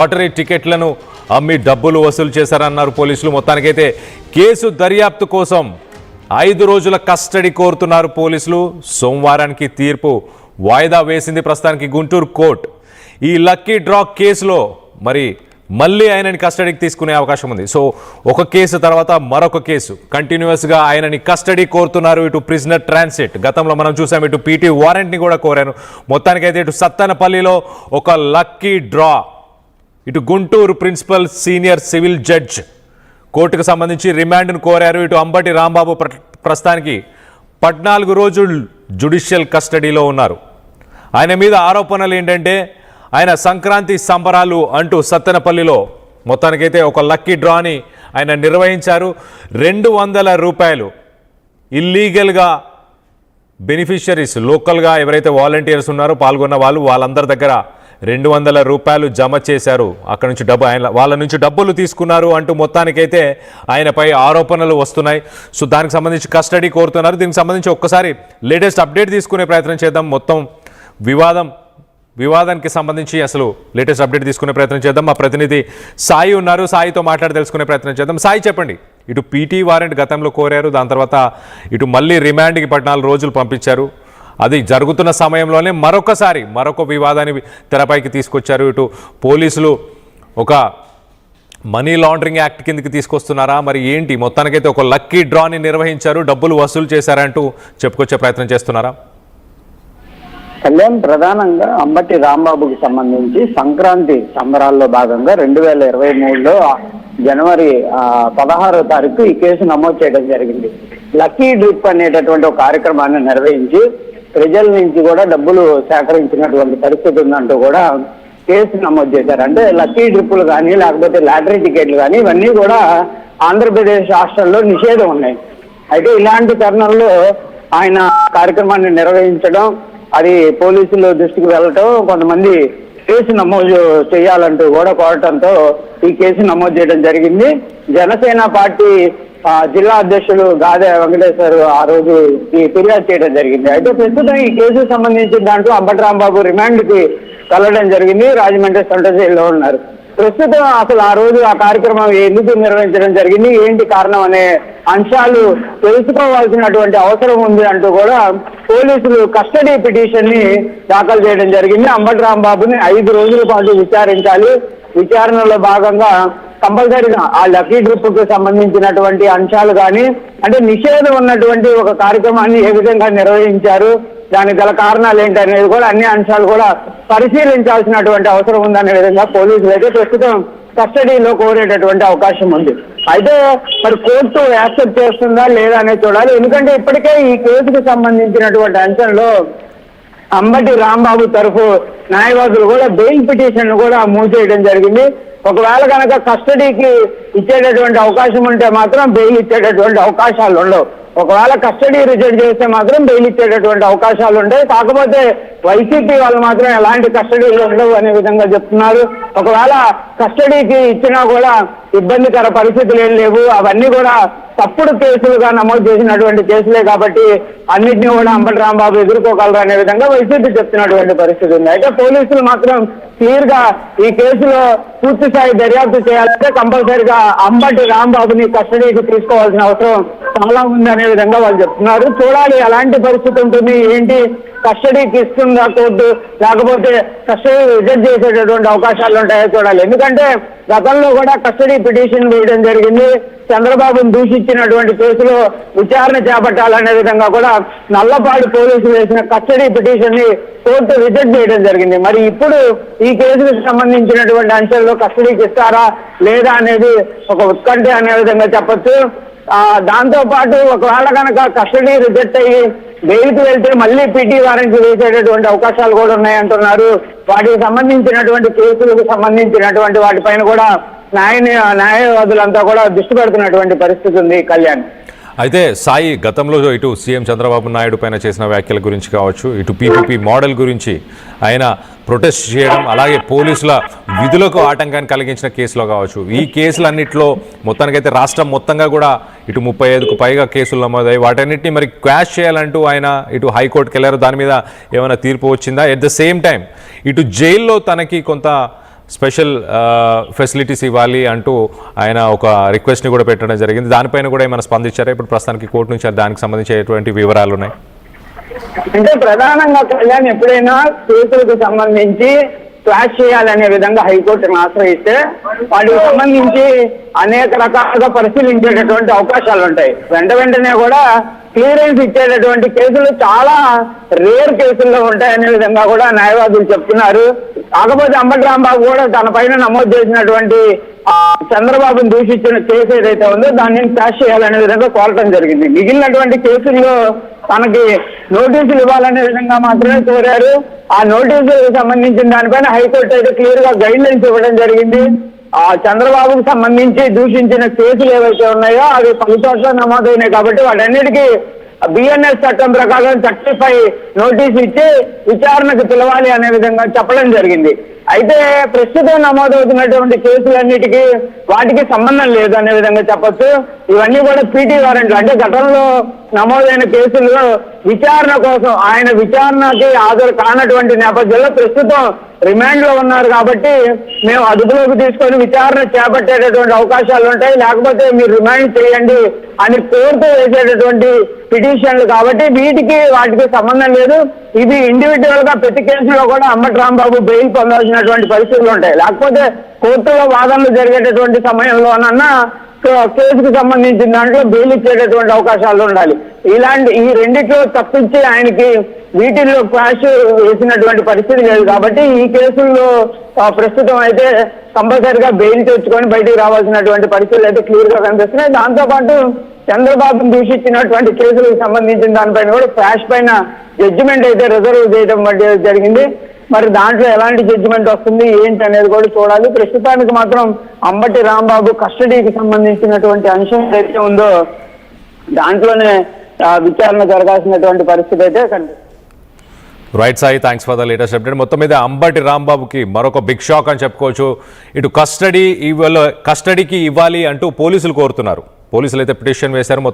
Lottery టికెట్లను అమ్మి డబ్బులు వసూలు చేశారన్నారు పోలీసులు. మొత్తానికైతే కేసు దర్యాప్తు కోసం 5 రోజుల కస్టడీ కోరుతున్నారు పోలీసులు. సోమవారానికి తీర్పు వాయిదా వేసింది ప్రస్తుతానికి గుంటూరు కోర్టు. ఈ లక్కీ డ్రా కేసులో మళ్ళీ ఆయనని కస్టడీకి తీసుకునే అవకాశం ఉంది. సో ఒక కేసు తర్వాత మరొక కేసు కంటిన్యూస్గా ఆయనని కస్టడీ కోరుతున్నారు. ఇటు ప్రిజనర్ ట్రాన్సిట్ గతంలో మనం చూసాం, ఇటు పీటీ వారెంట్ని కూడా కోరాను. మొత్తానికైతే ఇటు సత్తెనపల్లిలో ఒక లక్కీ డ్రా, ఇటు Guntur principal senior civil judge కోర్టుకు సంబంధించి రిమాండ్ను కోరారు. ఇటు అంబటి రాంబాబు ప్రస్తుతానికి 14 రోజులు జ్యుడిషియల్ కస్టడీలో ఉన్నారు. ఆయన మీద ఆరోపణలు ఏంటంటే ఆయన సంక్రాంతి సంబరాలు అంటూ సత్తెనపల్లిలో మొత్తానికైతే ఒక లక్కీ డ్రాని ఆయన నిర్వహించారు. 200 రూపాయలు ఇల్లీగల్గా బెనిఫిషరీస్ లోకల్గా ఎవరైతే వాలంటీర్స్ ఉన్నారో పాల్గొన్న వాళ్ళందరి దగ్గర 200 రూపాయలు జమ చేశారు. అక్కడ నుంచి వాళ్ళ నుంచి డబ్బులు తీసుకున్నారు అంటూ మొత్తానికైతే ఆయనపై ఆరోపణలు వస్తున్నాయి. సో దానికి సంబంధించి కస్టడీ కోరుతున్నారు. దీనికి సంబంధించి ఒక్కసారి లేటెస్ట్ అప్డేట్ తీసుకునే ప్రయత్నం చేద్దాం. మొత్తం వివాదానికి సంబంధించి అసలు లేటెస్ట్ అప్డేట్ తీసుకునే ప్రయత్నం చేద్దాం. మా ప్రతినిధి సాయి ఉన్నారు, సాయితో మాట్లాడి తెలుసుకునే ప్రయత్నం చేద్దాం. సాయి చెప్పండి, ఇటు పీటీ వారెంట్ గతంలో కోరారు, దాని తర్వాత ఇటు మళ్ళీ రిమాండ్కి 14 రోజులు పంపించారు. అది జరుగుతున్న సమయంలోనే మరొక వివాదాన్ని తెరపైకి తీసుకొచ్చారు. ఇటు పోలీసులు ఒక మనీ లాండరింగ్ యాక్ట్ కిందకి తీసుకొస్తున్నారా, మరి ఏంటి? మొత్తానికైతే ఒక లక్కీ డ్రాని నిర్వహించారు, డబ్బులు వసూలు చేశారంటూ చెప్పుకొచ్చే ప్రయత్నం చేస్తున్నారా? కళ్యాణ్, ప్రధానంగా అంబటి రాంబాబుకి సంబంధించి సంక్రాంతి సంబరాల్లో భాగంగా 2023లో జనవరి 16వ తారీఖు ఈ కేసు నమోదు చేయడం జరిగింది. లక్కీ డ్రిప్ అనేటటువంటి ఒక కార్యక్రమాన్ని నిర్వహించి ప్రజల నుంచి కూడా డబ్బులు సేకరించినటువంటి పరిస్థితి ఉందంటూ కూడా కేసు నమోదు చేశారు. అంటే లక్కీ డ్రిప్పులు కానీ లేకపోతే లాటరీ టికెట్లు కానీ ఇవన్నీ కూడా ఆంధ్రప్రదేశ్ రాష్ట్రంలో నిషేధం ఉన్నాయి. అయితే ఇలాంటి తరుణంలో ఆయన కార్యక్రమాన్ని నిర్వహించడం, అది పోలీసుల దృష్టికి వెళ్ళటం, కొంతమంది కేసు నమోదు చేయాలంటూ కూడా కోరటంతో ఈ కేసు నమోదు చేయడం జరిగింది. జనసేన పార్టీ జిల్లా అధ్యక్షులు గాదె వెంకటేశ్వర్ ఆ రోజు ఈ ఫిర్యాదు చేయడం జరిగింది. అయితే ప్రస్తుతం ఈ కేసుకు సంబంధించిన దాంట్లో అంబటి రాంబాబు రిమాండ్కి వెళ్ళడం జరిగింది. రాజమండ్రి సెంట్రల్ జైల్లో ఉన్నారు. ప్రస్తుతం అసలు ఆ రోజు ఆ కార్యక్రమం ఎందుకు నిర్వహించడం జరిగింది, ఏంటి కారణం అనే అంశాలు తెలుసుకోవాల్సినటువంటి అవసరం ఉంది అంటూ కూడా పోలీసులు కస్టడీ పిటిషన్ ని దాఖలు చేయడం జరిగింది. అంబటి రాంబాబుని 5 రోజుల పాటు విచారించాలి. విచారణలో భాగంగా కంపల్సరీగా ఆ లక్కీ గ్రూప్ కు సంబంధించినటువంటి అంశాలు కానీ, అంటే నిషేధం ఉన్నటువంటి ఒక కార్యక్రమాన్ని ఏ విధంగా నిర్వహించారు, దానికి గల కారణాలు ఏంటి అనేది కూడా అన్ని అంశాలు కూడా పరిశీలించాల్సినటువంటి అవసరం ఉందనే విధంగా పోలీసులు అయితే ప్రస్తుతం కస్టడీలో కోరేటటువంటి అవకాశం ఉంది. అయితే మరి కోర్టు యాక్సెప్ట్ చేస్తుందా లేదా అనేది చూడాలి. ఎందుకంటే ఇప్పటికే ఈ కేసుకు సంబంధించినటువంటి అంశంలో అంబటి రాంబాబు తరఫు న్యాయవాదులు కూడా బెయిల్ పిటిషన్ కూడా మూవ్ చేయడం జరిగింది. ఒకవేళ కనుక కస్టడీకి ఇచ్చేటటువంటి అవకాశం ఉంటే మాత్రం బెయిల్ ఇచ్చేటటువంటి అవకాశాలు ఉండవు. ఒకవేళ కస్టడీ రిజెక్ట్ చేస్తే మాత్రం బెయిల్ ఇచ్చేటటువంటి అవకాశాలు ఉంటాయి. కాకపోతే వైసీపీ వాళ్ళు మాత్రం ఎలాంటి కస్టడీలు ఉండవు అనే విధంగా చెప్తున్నారు. ఒకవేళ కస్టడీకి ఇచ్చినా కూడా ఇబ్బందికర పరిస్థితులు ఏం లేవు, అవన్నీ కూడా తప్పుడు కేసులుగా నమోదు చేసినటువంటి కేసులే కాబట్టి అన్నింటినీ కూడా అంబటి రాంబాబు ఎదుర్కోగలరు అనే విధంగా వైసీపీ చెప్తున్నటువంటి పరిస్థితి ఉంది. అయితే పోలీసులు మాత్రం క్లియర్ గా ఈ కేసులో పూర్తి స్థాయి దర్యాప్తు చేయాలంటే కంపల్సరీగా అంబటి రాంబాబుని కస్టడీకి తీసుకోవాల్సిన అవసరం చాలా ఉంది అనే విధంగా వాళ్ళు చెప్తున్నారు. చూడాలి ఎలాంటి పరిస్థితి ఉంటుంది, ఏంటి, కస్టడీకి ఇస్తుందా కోర్టు, లేకపోతే కస్టడీ రిజెక్ట్ చేసేటటువంటి అవకాశాలు ఉంటాయో చూడాలి. ఎందుకంటే గతంలో కూడా కస్టడీ పిటిషన్ వేయడం జరిగింది. చంద్రబాబును దూషించినటువంటి కేసులో విచారణ చేపట్టాలనే విధంగా కూడా నల్లపాడు పోలీసులు వేసిన కస్టడీ పిటిషన్ ని కోర్టు రిజెక్ట్ చేయడం జరిగింది. మరి ఇప్పుడు ఈ కేసుకు సంబంధించినటువంటి అంశాల్లో కస్టడీకి ఇస్తారా లేదా అనేది ఒక ఉత్కంఠ అనే విధంగా చెప్పొచ్చు. దాంతో పాటు ఒకవేళ కనుక కస్టడీ రిజెక్ట్ అయ్యి బెయిల్కి వెళ్తే మళ్ళీ పీటీ వారెంట్ వేసేటటువంటి అవకాశాలు కూడా ఉన్నాయంటున్నారు. వాటికి సంబంధించినటువంటి కేసులకు సంబంధించినటువంటి వాటిపైన కూడా న్యాయవాదులంతా కూడా దృష్టి పెడుతున్నటువంటి పరిస్థితి ఉంది. కళ్యాణ్, అయితే సాయి, గతంలో ఇటు సీఎం చంద్రబాబు నాయుడు పైన చేసిన వ్యాఖ్యల గురించి కావచ్చు, ఇటు పీపీపీ మోడల్ గురించి ఆయన ప్రొటెస్ట్ చేయడం, అలాగే పోలీసుల విధులకు ఆటంకాన్ని కలిగించిన కేసులో కావచ్చు, ఈ కేసులన్నింటిలో మొత్తానికైతే రాష్ట్రం మొత్తంగా కూడా ఇటు 35కు పైగా కేసులు నమోదయ్యాయి. వాటన్నిటిని మరి క్వాష్ చేయాలంటూ ఆయన ఇటు హైకోర్టుకి వెళ్ళారు. దాని మీద ఏమైనా తీర్పు వచ్చిందా? ఎట్ ద సేమ్ టైం ఇటు జైల్లో తనకి కొంత స్పెషల్ ఫెసిలిటీస్ ఇవ్వాలి అంటూ ఆయన ఒక రిక్వెస్ట్ని కూడా పెట్టడం జరిగింది. దానిపైన కూడా ఏమైనా స్పందించారా? ఇప్పుడు ప్రస్తుతానికి కోర్టు నుంచి దానికి సంబంధించేటువంటి వివరాలు ఉన్నాయి. అంటే ప్రధానంగా కళ్యాణ్ ఎప్పుడైనా కేసులకు సంబంధించి క్లాష్ చేయాలనే విధంగా హైకోర్టును ఆశ్రయిస్తే వాటికి సంబంధించి అనేక రకాలుగా పరిశీలించేటటువంటి అవకాశాలు ఉంటాయి. వెంటనే కూడా క్లియరెన్స్ ఇచ్చేటటువంటి కేసులు చాలా రేర్ కేసుల్లో ఉంటాయనే విధంగా కూడా న్యాయవాదులు చెప్తున్నారు. కాకపోతే అంబటి రాంబాబు కూడా తన పైన నమోదు చేసినటువంటి చంద్రబాబును దూషించిన కేసు ఏదైతే ఉందో దాన్ని క్యాష్ చేయాలనే విధంగా కోరటం జరిగింది. మిగిలినటువంటి కేసుల్లో తనకి నోటీసులు ఇవ్వాలనే విధంగా మాత్రమే కోరారు. ఆ నోటీసులకు సంబంధించిన దానిపైన హైకోర్టు అయితే క్లియర్ గా గైడ్ లైన్స్ ఇవ్వడం జరిగింది. ఆ చంద్రబాబుకు సంబంధించి దూషించిన కేసులు ఏవైతే ఉన్నాయో అవి 10 చోట్ల నమోదైనాయి కాబట్టి వాటన్నిటికీ బిఎన్ఎస్ చట్టం ప్రకారం 35 నోటీసు ఇచ్చి విచారణకు పిలవాలి అనే విధంగా చెప్పడం జరిగింది. అయితే ప్రస్తుతం నమోదవుతున్నటువంటి కేసులన్నిటికీ వాటికి సంబంధం లేదు అనే విధంగా చెప్పొచ్చు. ఇవన్నీ కూడా పీటీ వారెంట్లు, అంటే గతంలో నమోదైన కేసుల్లో విచారణ కోసం ఆయన విచారణకి హాజరు కానటువంటి నేపథ్యంలో ప్రస్తుతం రిమాండ్ లో ఉన్నారు కాబట్టి మేము అదుపులోకి తీసుకొని విచారణ చేపట్టేటటువంటి అవకాశాలు ఉంటాయి. లేకపోతే మీరు రిమాండ్ చేయండి అని కోర్టు వేసేటటువంటి పిటిషన్లు కాబట్టి వాటికి సంబంధం లేదు. ఇవి ఇండివిజువల్ గా ప్రతి కేసులో కూడా అంబటి రాంబాబు బెయిల్ పొందాల్సినటువంటి పరిస్థితులు ఉంటాయి. లేకపోతే కోర్టులో వాదనలు జరిగేటటువంటి సమయంలోనన్నా కేసుకు సంబంధించిన దాంట్లో బెయిల్ ఇచ్చేటటువంటి అవకాశాలు ఉండాలి. ఈ రెండిట్లో తప్పించి ఆయనకి వీటిల్లో క్లాష్ వేసినటువంటి పరిస్థితి లేదు కాబట్టి ఈ కేసుల్లో ప్రస్తుతం అయితే కంపల్సరిగా బెయిల్ తెచ్చుకొని బయటికి రావాల్సినటువంటి పరిస్థితులు అయితే క్లియర్ గా కనిపిస్తున్నాయి. దాంతోపాటు చంద్రబాబును దూషించినటువంటి కేసులకు సంబంధించిన దానిపైన కూడా ఫ్లాష్ పైన జడ్జిమెంట్ అయితే రిజర్వ్ చేయడం జరిగింది. మరి దాంట్లో ఎలాంటి జడ్జిమెంట్ వస్తుంది ఏంటి అనేది కూడా చూడాలి. ప్రస్తుతానికి మాత్రం అంబటి రాంబాబు కస్టడీకి సంబంధించినటువంటి అంశం ఏదైతే ఉందో దాంట్లోనే విచారణ జరగాల్సినటువంటి పరిస్థితి అయితే కనిపిస్తుంది. Right Sai, thanks for the latest update. మొత్తం మీద అంబటి రాంబాబుకి మరొక బిగ్ షాక్ అని చెప్పుకోవచ్చు. ఇటు కస్టడీకి ఇవ్వాలి అంటూ పోలీసులు కోరుతున్నారు. పోలీసులు అయితే పిటిషన్ వేశారు. మొత్తం